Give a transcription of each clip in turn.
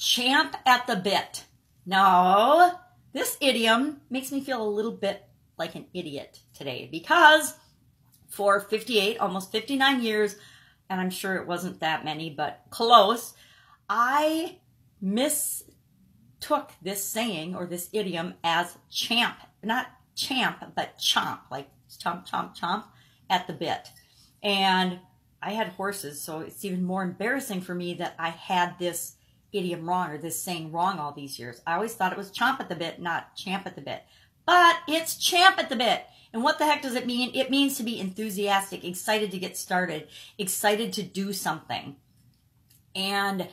ChAmp at the bit. Now, this idiom makes me feel a little bit like an idiot today because for 58, almost 59 years, and I'm sure it wasn't that many, but close, I mistook this saying or this idiom as ChAmp, not champ, but chomp, like chomp, chomp, chomp at the bit. And I had horses, so it's even more embarrassing for me that I had this idiom wrong or this saying wrong all these years. I always thought it was chomp at the bit, not champ at the bit. But it's ChAmp at the bit. And what the heck does it mean? It means to be enthusiastic, excited to get started, excited to do something. And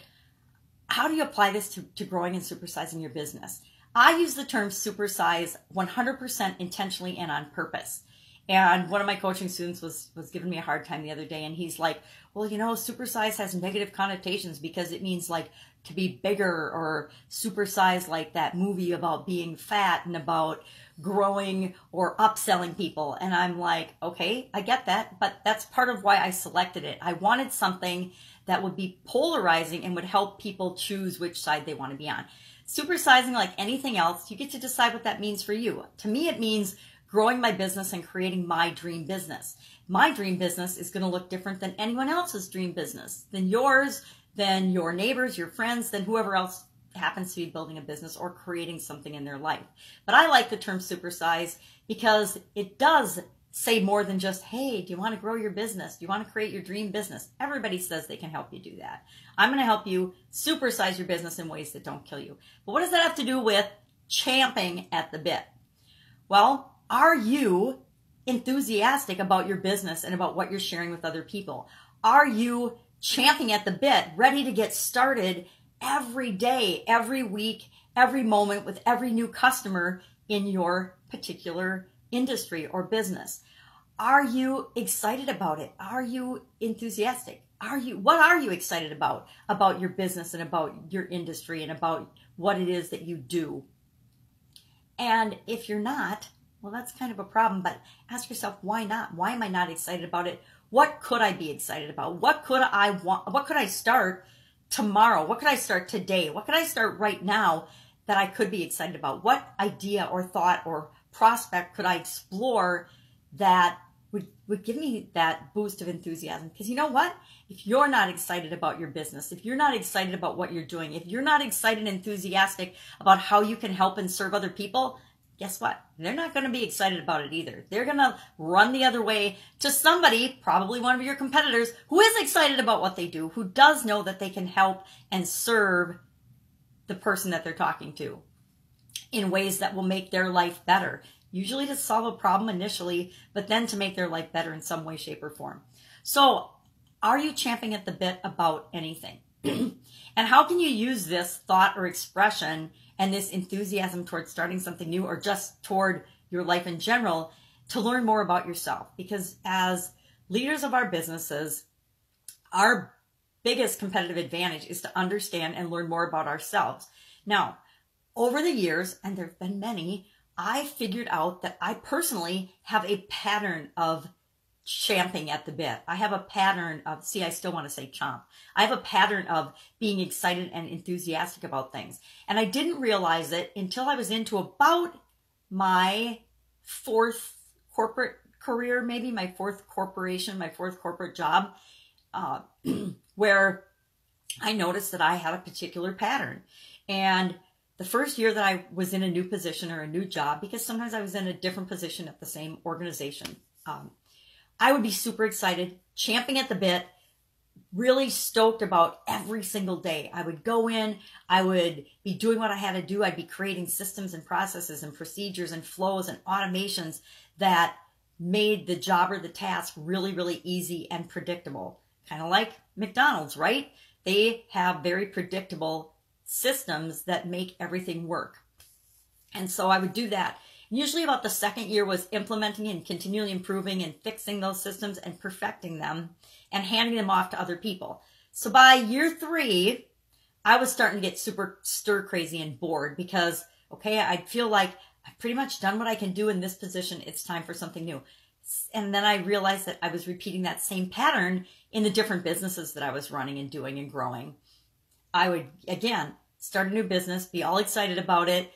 how do you apply this to growing and supersizing your business? I use the term supersize 100% intentionally and on purpose. And one of my coaching students was giving me a hard time the other day, and he's like, well, you know, supersize has negative connotations because it means like to be bigger, or supersize like that movie about being fat and about growing or upselling people. And I'm like, okay, I get that, but that's part of why I selected it. I wanted something that would be polarizing and would help people choose which side they want to be on. Supersizing, like anything else, you get to decide what that means for you. To me, it means growing my business and creating my dream business. My dream business is going to look different than anyone else's dream business, than yours, than your neighbors, your friends, than whoever else happens to be building a business or creating something in their life. But I like the term supersize because it does say more than just, hey, do you want to grow your business? Do you want to create your dream business? Everybody says they can help you do that. I'm going to help you supersize your business in ways that don't kill you. But what does that have to do with champing at the bit? Well, are you enthusiastic about your business and about what you're sharing with other people? Are you champing at the bit, ready to get started every day, every week, every moment with every new customer in your particular industry or business? Are you excited about it? Are you enthusiastic? What are you excited about your business and about your industry and about what it is that you do? And if you're not, well, that's kind of a problem, but ask yourself, why not? Why am I not excited about it? What could I be excited about? What could I want? What could I start tomorrow? What could I start today? What could I start right now that I could be excited about? What idea or thought or prospect could I explore that would give me that boost of enthusiasm? Because you know what? If you're not excited about your business, if you're not excited about what you're doing, if you're not excited and enthusiastic about how you can help and serve other people, guess what? They're not going to be excited about it either. They're going to run the other way to somebody, probably one of your competitors, who is excited about what they do, who does know that they can help and serve the person that they're talking to in ways that will make their life better. Usually to solve a problem initially, but then to make their life better in some way, shape, or form. So, are you champing at the bit about anything? And how can you use this thought or expression and this enthusiasm towards starting something new or just toward your life in general to learn more about yourself? Because as leaders of our businesses, our biggest competitive advantage is to understand and learn more about ourselves. Now, over the years, and there have been many, I figured out that I personally have a pattern of champing at the bit. I have a pattern of, I still want to say chomp. I have a pattern of being excited and enthusiastic about things. And I didn't realize it until I was into about my fourth corporate career, maybe my fourth corporation, my fourth corporate job, where I noticed that I had a particular pattern. And the first year that I was in a new position or a new job, because sometimes I was in a different position at the same organization, I would be super excited, champing at the bit, really stoked about every single day. I would go in, I would be doing what I had to do. I'd be creating systems and processes and procedures and flows and automations that made the job or the task really, really easy and predictable. Kind of like McDonald's, right? They have very predictable systems that make everything work. And so I would do that. Usually about the second year was implementing and continually improving and fixing those systems and perfecting them and handing them off to other people. So by year 3, I was starting to get super stir crazy and bored because, okay, I feel like I've pretty much done what I can do in this position. It's time for something new. And then I realized that I was repeating that same pattern in the different businesses that I was running and doing and growing. I would, again, start a new business, be all excited about it.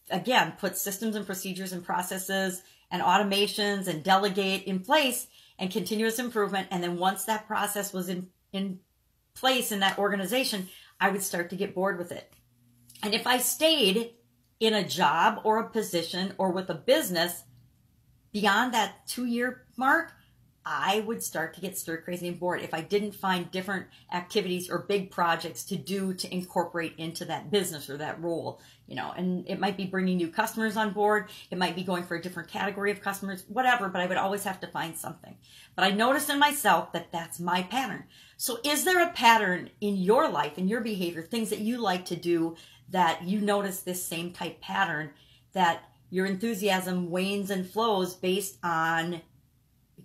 Again, put systems and procedures and processes and automations and delegate in place and continuous improvement. And then once that process was in place in that organization, I would start to get bored with it. And if I stayed in a job or a position or with a business beyond that 2-year mark, I would start to get stir crazy and bored if I didn't find different activities or big projects to do to incorporate into that business or that role, you know. And it might be bringing new customers on board. It might be going for a different category of customers, whatever, but I would always have to find something. But I noticed in myself that that's my pattern. So is there a pattern in your life, in your behavior, things that you like to do that you notice this same type pattern, that your enthusiasm wanes and flows based on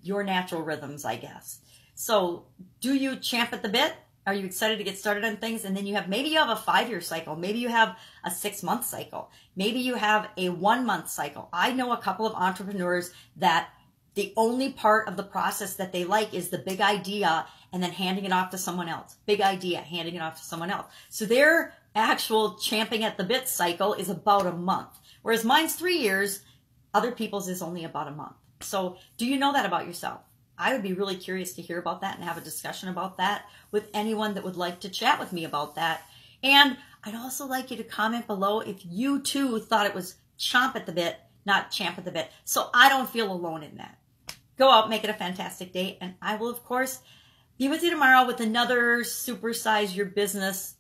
your natural rhythms, I guess? So do you champ at the bit? Are you excited to get started on things? And then maybe you have a 5-year cycle. Maybe you have a 6-month cycle. Maybe you have a 1-month cycle. I know a couple of entrepreneurs that the only part of the process that they like is the big idea and then handing it off to someone else. Big idea, handing it off to someone else. So their actual champing at the bit cycle is about a month. Whereas mine's 3 years, other people's is only about a month. So do you know that about yourself? I would be really curious to hear about that and have a discussion about that with anyone that would like to chat with me about that. And I'd also like you to comment below if you too thought it was chomp at the bit, not champ at the bit, so I don't feel alone in that. Go out, make it a fantastic day, and I will, of course, be with you tomorrow with another Supersize Your Business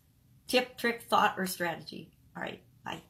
tip, trick, thought, or strategy. All right, bye.